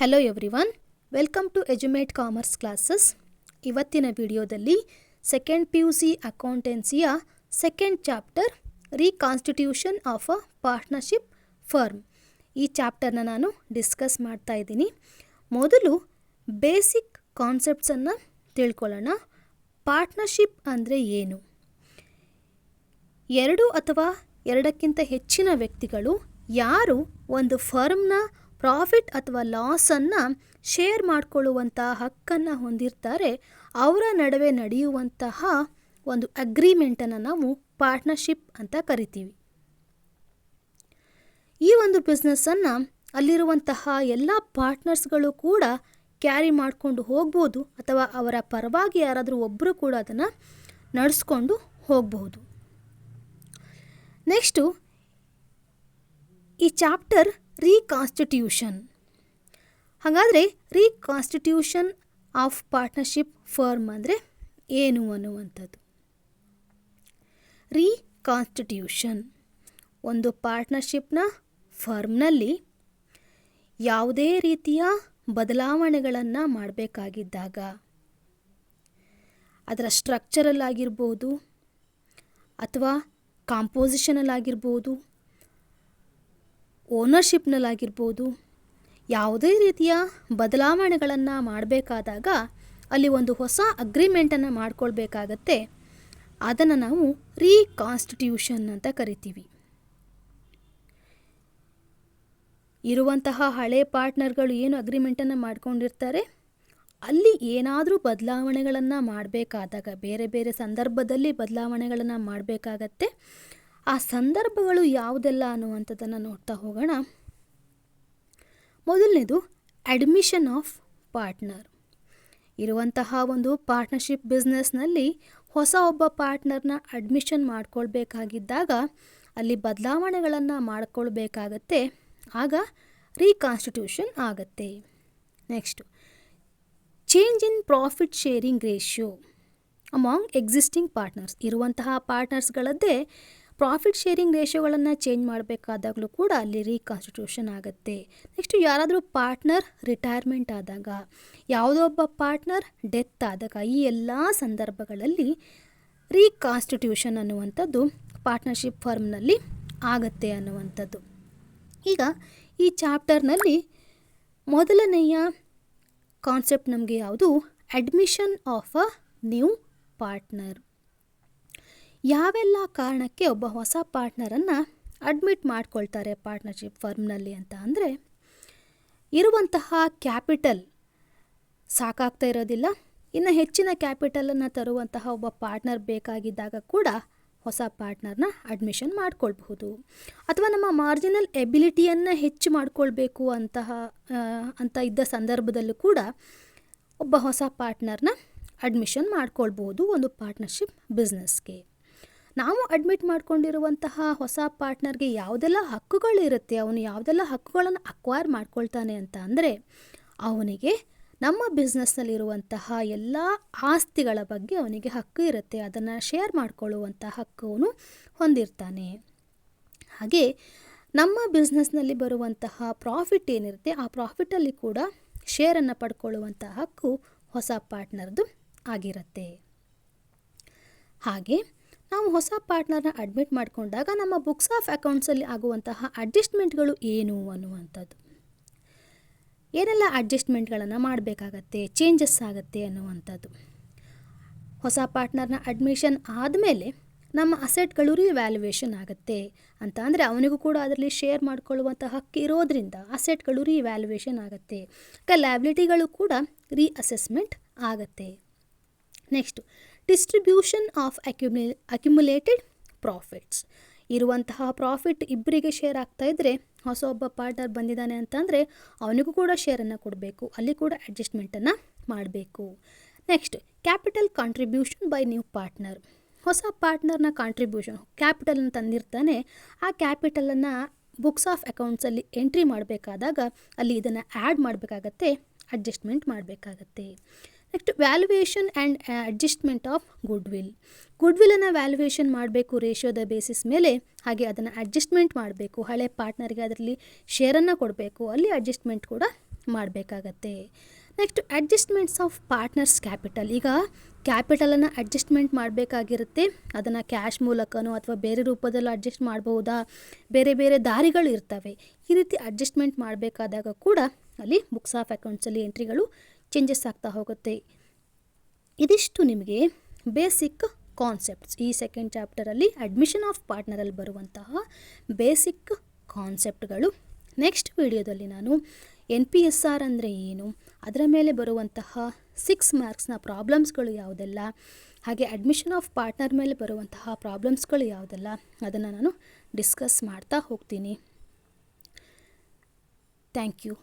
Hello everyone, welcome to Edumate commerce classes. ಇವತ್ತಿನ ವಿಡಿಯೋದಲ್ಲಿ second PUC ಅಕೌಂಟೆನ್ಸಿಯ second chapter reconstitution of a partnership firm ಈ ಚಾಪ್ಟರ್ನ ನಾನು ಡಿಸ್ಕಸ್ ಮಾಡ್ತಾ ಇದ್ದೀನಿ. ಮೊದಲು ಬೇಸಿಕ್ ಕಾನ್ಸೆಪ್ಟ್ಸನ್ನು ತಿಳ್ಕೊಳ್ಳೋಣ. ಪಾರ್ಟ್ನರ್ಶಿಪ್ ಅಂದರೆ ಏನು? ಎರಡು ಅಥವಾ ಎರಡಕ್ಕಿಂತ ಹೆಚ್ಚಿನ ವ್ಯಕ್ತಿಗಳು ಯಾರು ಒಂದು ಫರ್ಮ್ನ ಪ್ರಾಫಿಟ್ ಅಥವಾ ಲಾಸನ್ನು ಶೇರ್ ಮಾಡಿಕೊಳ್ಳುವಂತಹ ಹಕ್ಕನ್ನು ಹೊಂದಿರ್ತಾರೆ, ಅವರ ನಡುವೆ ನಡೆಯುವಂತಹ ಒಂದು ಅಗ್ರಿಮೆಂಟನ್ನು ನಾವು ಪಾರ್ಟ್ನರ್ಶಿಪ್ ಅಂತ ಕರಿತೀವಿ. ಈ ಒಂದು ಬಿಸ್ನೆಸ್ಸನ್ನು ಅಲ್ಲಿರುವಂತಹ ಎಲ್ಲ ಪಾರ್ಟ್ನರ್ಸ್ಗಳು ಕೂಡ ಕ್ಯಾರಿ ಮಾಡಿಕೊಂಡು ಹೋಗ್ಬೋದು, ಅಥವಾ ಅವರ ಪರವಾಗಿ ಯಾರಾದರೂ ಒಬ್ಬರು ಕೂಡ ಅದನ್ನು ನಡೆಸ್ಕೊಂಡು ಹೋಗಬಹುದು. ನೆಕ್ಸ್ಟು ಈ ಚಾಪ್ಟರ್ ರೀಕಾನ್ಸ್ಟಿಟ್ಯೂಷನ್. ಹಾಗಾದರೆ ರೀಕಾನ್ಸ್ಟಿಟ್ಯೂಷನ್ ಆಫ್ ಪಾರ್ಟ್ನರ್ಶಿಪ್ ಫರ್ಮ್ ಅಂದರೆ ಏನು ಅನ್ನುವಂಥದ್ದು. ರೀಕಾನ್ಸ್ಟಿಟ್ಯೂಷನ್ ಒಂದು ಪಾರ್ಟ್ನರ್ಶಿಪ್ನ ಫರ್ಮ್ನಲ್ಲಿ ಯಾವುದೇ ರೀತಿಯ ಬದಲಾವಣೆಗಳನ್ನು ಮಾಡಬೇಕಾಗಿದ್ದಾಗ, ಅದರ ಸ್ಟ್ರಕ್ಚರಲ್ ಆಗಿರ್ಬೋದು ಅಥವಾ ಕಾಂಪೋಸಿಷನಲ್ಲಾಗಿರ್ಬೋದು, ಓನರ್ಶಿಪ್ನಲ್ಲಾಗಿರ್ಬೋದು, ಯಾವುದೇ ರೀತಿಯ ಬದಲಾವಣೆಗಳನ್ನು ಮಾಡಬೇಕಾದಾಗ ಅಲ್ಲಿ ಒಂದು ಹೊಸ ಅಗ್ರಿಮೆಂಟನ್ನು ಮಾಡ್ಕೊಳ್ಬೇಕಾಗತ್ತೆ. ಅದನ್ನು ನಾವು ರೀಕಾನ್ಸ್ಟಿಟ್ಯೂಷನ್ ಅಂತ ಕರಿತೀವಿ. ಇರುವಂತಹ ಹಳೆ ಪಾರ್ಟ್ನರ್ಗಳು ಏನು ಅಗ್ರಿಮೆಂಟನ್ನು ಮಾಡ್ಕೊಂಡಿರ್ತಾರೆ, ಅಲ್ಲಿ ಏನಾದರೂ ಬದಲಾವಣೆಗಳನ್ನು ಮಾಡಬೇಕಾದಾಗ, ಬೇರೆ ಬೇರೆ ಸಂದರ್ಭದಲ್ಲಿ ಬದಲಾವಣೆಗಳನ್ನು ಮಾಡಬೇಕಾಗತ್ತೆ. ಆ ಸಂದರ್ಭಗಳು ಯಾವುದೆಲ್ಲ ಅನ್ನುವಂಥದ್ದನ್ನು ನೋಡ್ತಾ ಹೋಗೋಣ. ಮೊದಲನೇದು ಅಡ್ಮಿಷನ್ ಆಫ್ ಪಾರ್ಟ್ನರ್. ಇರುವಂತಹ ಒಂದು ಪಾರ್ಟ್ನರ್ಶಿಪ್ ಬಿಸ್ನೆಸ್ನಲ್ಲಿ ಹೊಸ ಒಬ್ಬ ಪಾರ್ಟ್ನರ್ನ ಅಡ್ಮಿಷನ್ ಮಾಡ್ಕೊಳ್ಬೇಕಾಗಿದ್ದಾಗ ಅಲ್ಲಿ ಬದಲಾವಣೆಗಳನ್ನು ಮಾಡ್ಕೊಳ್ಬೇಕಾಗತ್ತೆ. ಆಗ ರೀಕಾನ್ಸ್ಟಿಟ್ಯೂಷನ್ ಆಗತ್ತೆ. Next change in profit sharing ratio among existing partners. ಇರುವಂತಹ ಪಾರ್ಟ್ನರ್ಸ್ಗಳದ್ದೇ ಪ್ರಾಫಿಟ್ ಶೇರಿಂಗ್ ರೇಷಿಯೋಗಳನ್ನು ಚೇಂಜ್ ಮಾಡಬೇಕಾದಾಗಲೂ ಕೂಡ ಅಲ್ಲಿ ರೀಕಾನ್ಸ್ಟಿಟ್ಯೂಷನ್ ಆಗುತ್ತೆ. ನೆಕ್ಸ್ಟು ಯಾರಾದರೂ ಪಾರ್ಟ್ನರ್ ರಿಟೈರ್ಮೆಂಟ್ ಆದಾಗ, ಯಾವುದೋ ಒಬ್ಬ ಪಾರ್ಟ್ನರ್ ಡೆತ್ ಆದಾಗ, ಈ ಎಲ್ಲ ಸಂದರ್ಭಗಳಲ್ಲಿ ರೀಕಾನ್ಸ್ಟಿಟ್ಯೂಷನ್ ಅನ್ನುವಂಥದ್ದು ಪಾರ್ಟ್ನರ್ಶಿಪ್ ಫರ್ಮ್ನಲ್ಲಿ ಆಗತ್ತೆ ಅನ್ನುವಂಥದ್ದು. ಈಗ ಈ ಚಾಪ್ಟರ್ನಲ್ಲಿ ಮೊದಲನೆಯ ಕಾನ್ಸೆಪ್ಟ್ ನಮಗೆ ಯಾವುದು? Admission of a new partner. ಯಾವೆಲ್ಲ ಕಾರಣಕ್ಕೆ ಒಬ್ಬ ಹೊಸ ಪಾರ್ಟ್ನರನ್ನು ಅಡ್ಮಿಟ್ ಮಾಡ್ಕೊಳ್ತಾರೆ ಪಾರ್ಟ್ನರ್ಶಿಪ್ ಫರ್ಮ್ನಲ್ಲಿ ಅಂತ ಅಂದರೆ, ಇರುವಂತಹ ಕ್ಯಾಪಿಟಲ್ ಸಾಕಾಗ್ತಾ ಇರೋದಿಲ್ಲ, ಇನ್ನು ಹೆಚ್ಚಿನ ಕ್ಯಾಪಿಟಲನ್ನು ತರುವಂತಹ ಒಬ್ಬ ಪಾರ್ಟ್ನರ್ ಬೇಕಾಗಿದ್ದಾಗ ಕೂಡ ಹೊಸ ಪಾರ್ಟ್ನರ್ನ ಅಡ್ಮಿಷನ್ ಮಾಡ್ಕೊಳ್ಬಹುದು. ಅಥವಾ ನಮ್ಮ ಮಾರ್ಜಿನಲ್ ಎಬಿಲಿಟಿಯನ್ನು ಹೆಚ್ಚು ಮಾಡಿಕೊಳ್ಬೇಕು ಅಂತ ಇದ್ದ ಸಂದರ್ಭದಲ್ಲೂ ಕೂಡ ಒಬ್ಬ ಹೊಸ ಪಾರ್ಟ್ನರ್ನ ಅಡ್ಮಿಷನ್ ಮಾಡ್ಕೊಳ್ಬಹುದು ಒಂದು ಪಾರ್ಟ್ನರ್ಶಿಪ್ ಬಿಸ್ನೆಸ್ಗೆ. ನಾವು ಅಡ್ಮಿಟ್ ಮಾಡ್ಕೊಂಡಿರುವಂತಹ ಹೊಸ ಪಾರ್ಟ್ನರ್ಗೆ ಯಾವುದೆಲ್ಲ ಹಕ್ಕುಗಳಿರುತ್ತೆ, ಅವನು ಯಾವುದೆಲ್ಲ ಹಕ್ಕುಗಳನ್ನು ಅಕ್ವೈರ್ ಮಾಡ್ಕೊಳ್ತಾನೆ ಅಂತ ಅಂದರೆ, ಅವನಿಗೆ ನಮ್ಮ ಬಿಸ್ನೆಸ್ನಲ್ಲಿರುವಂತಹ ಎಲ್ಲ ಆಸ್ತಿಗಳ ಬಗ್ಗೆ ಅವನಿಗೆ ಹಕ್ಕು ಇರುತ್ತೆ. ಅದನ್ನು ಶೇರ್ ಮಾಡಿಕೊಳ್ಳುವಂಥ ಹಕ್ಕು ಅವನು ಹೊಂದಿರ್ತಾನೆ. ಹಾಗೆ ನಮ್ಮ ಬಿಸ್ನೆಸ್ನಲ್ಲಿ ಬರುವಂತಹ ಪ್ರಾಫಿಟ್ ಏನಿರುತ್ತೆ, ಆ ಪ್ರಾಫಿಟಲ್ಲಿ ಕೂಡ ಶೇರನ್ನು ಪಡ್ಕೊಳ್ಳುವಂಥ ಹಕ್ಕು ಹೊಸ ಪಾರ್ಟ್ನರ್ದು ಆಗಿರುತ್ತೆ. ಹಾಗೆ ನಾವು ಹೊಸ ಪಾರ್ಟ್ನರ್ನ ಅಡ್ಮಿಟ್ ಮಾಡಿಕೊಂಡಾಗ ನಮ್ಮ ಬುಕ್ಸ್ ಆಫ್ ಅಕೌಂಟ್ಸಲ್ಲಿ ಆಗುವಂತಹ ಅಡ್ಜಸ್ಟ್ಮೆಂಟ್ಗಳು ಏನು ಅನ್ನುವಂಥದ್ದು, ಏನೆಲ್ಲ ಅಡ್ಜಸ್ಟ್ಮೆಂಟ್ಗಳನ್ನು ಮಾಡಬೇಕಾಗತ್ತೆ, ಚೇಂಜಸ್ ಆಗುತ್ತೆ ಅನ್ನುವಂಥದ್ದು. ಹೊಸ ಪಾರ್ಟ್ನರ್ನ ಅಡ್ಮಿಷನ್ ಆದಮೇಲೆ ನಮ್ಮ ಅಸೆಟ್ಗಳು ರಿವ್ಯಾಲ್ಯೂಯೇಷನ್ ಆಗುತ್ತೆ ಅಂತ ಅಂದರೆ, ಅವನಿಗೂ ಕೂಡ ಅದರಲ್ಲಿ ಶೇರ್ ಮಾಡಿಕೊಳ್ಳುವಂಥ ಹಕ್ಕು ಇರೋದ್ರಿಂದ ಅಸೆಟ್ಗಳು ರಿವ್ಯಾಲ್ಯೂಯೇಷನ್ ಆಗುತ್ತೆ. ಲಯಬಿಲಿಟಿಗಳು ಕೂಡ ರೀಅಸೆಸ್ಮೆಂಟ್ ಆಗುತ್ತೆ. Next distribution of accumulated profits. ಇರುವಂತಹ ಪ್ರಾಫಿಟ್ ಇಬ್ಬರಿಗೆ ಶೇರ್ ಆಗ್ತಾ ಇದ್ದರೆ, ಹೊಸ ಒಬ್ಬ ಪಾರ್ಟ್ನರ್ ಬಂದಿದ್ದಾನೆ ಅಂತಂದರೆ ಅವನಿಗೂ ಕೂಡ ಶೇರನ್ನು ಕೊಡಬೇಕು, ಅಲ್ಲಿ ಕೂಡ ಅಡ್ಜಸ್ಟ್ಮೆಂಟನ್ನು ಮಾಡಬೇಕು. Next capital contribution by new partner. ಹೊಸ ಪಾರ್ಟ್ನರ್ನ ಕಾಂಟ್ರಿಬ್ಯೂಷನ್ ಕ್ಯಾಪಿಟಲನ್ನು ತಂದಿರ್ತಾನೆ, ಆ ಕ್ಯಾಪಿಟಲನ್ನು ಬುಕ್ಸ್ ಆಫ್ ಅಕೌಂಟ್ಸಲ್ಲಿ ಎಂಟ್ರಿ ಮಾಡಬೇಕಾದಾಗ ಅಲ್ಲಿ ಇದನ್ನು ಆ್ಯಡ್ ಮಾಡಬೇಕಾಗತ್ತೆ, ಅಡ್ಜಸ್ಟ್ಮೆಂಟ್ ಮಾಡಬೇಕಾಗತ್ತೆ. Next valuation and adjustment of goodwill. ಗುಡ್ವಿಲನ್ನು ವ್ಯಾಲ್ಯೂಯೇಷನ್ ಮಾಡಬೇಕು ರೇಷಿಯೋದ ಬೇಸಿಸ್ ಮೇಲೆ, ಹಾಗೆ ಅದನ್ನು ಅಡ್ಜಸ್ಟ್ಮೆಂಟ್ ಮಾಡಬೇಕು. ಹಳೆ ಪಾರ್ಟ್ನರ್ಗೆ ಅದರಲ್ಲಿ ಶೇರನ್ನು ಕೊಡಬೇಕು, ಅಲ್ಲಿ ಅಡ್ಜಸ್ಟ್ಮೆಂಟ್ ಕೂಡ ಮಾಡಬೇಕಾಗತ್ತೆ. Next adjustments of partners capital. ಈಗ ಕ್ಯಾಪಿಟಲನ್ನು ಅಡ್ಜಸ್ಟ್ಮೆಂಟ್ ಮಾಡಬೇಕಾಗಿರುತ್ತೆ. ಅದನ್ನು ಕ್ಯಾಶ್ ಮೂಲಕನೋ ಅಥವಾ ಬೇರೆ ರೂಪದಲ್ಲೂ ಅಡ್ಜಸ್ಟ್ ಮಾಡಬಹುದಾ, ಬೇರೆ ಬೇರೆ ದಾರಿಗಳು ಇರ್ತವೆ. ಈ ರೀತಿ ಅಡ್ಜಸ್ಟ್ಮೆಂಟ್ ಮಾಡಬೇಕಾದಾಗ ಕೂಡ ಅಲ್ಲಿ ಬುಕ್ಸ್ ಆಫ್ ಅಕೌಂಟ್ಸಲ್ಲಿ ಎಂಟ್ರಿಗಳು ಚೇಂಜಸ್ ಆಗ್ತಾ ಹೋಗುತ್ತೆ. ಇದಿಷ್ಟು ನಿಮಗೆ ಬೇಸಿಕ್ ಕಾನ್ಸೆಪ್ಟ್ಸ್. ಈ ಸೆಕೆಂಡ್ ಚಾಪ್ಟರಲ್ಲಿ ಅಡ್ಮಿಷನ್ ಆಫ್ ಪಾರ್ಟ್ನರಲ್ಲಿ ಬರುವಂತಹ ಬೇಸಿಕ್ ಕಾನ್ಸೆಪ್ಟ್ಗಳು. ನೆಕ್ಸ್ಟ್ ವಿಡಿಯೋದಲ್ಲಿ ನಾನು NPSR ಅಂದರೆ ಏನು, ಅದರ ಮೇಲೆ ಬರುವಂತಹ 6 ಮಾರ್ಕ್ಸ್ನ ಪ್ರಾಬ್ಲಮ್ಸ್ಗಳು ಯಾವುದೆಲ್ಲ, ಹಾಗೆ ಅಡ್ಮಿಷನ್ ಆಫ್ ಪಾರ್ಟ್ನರ್ ಮೇಲೆ ಬರುವಂತಹ ಪ್ರಾಬ್ಲಮ್ಸ್ಗಳು ಯಾವುದೆಲ್ಲ ಅದನ್ನು ನಾನು ಡಿಸ್ಕಸ್ ಮಾಡ್ತಾ ಹೋಗ್ತೀನಿ. Thank you.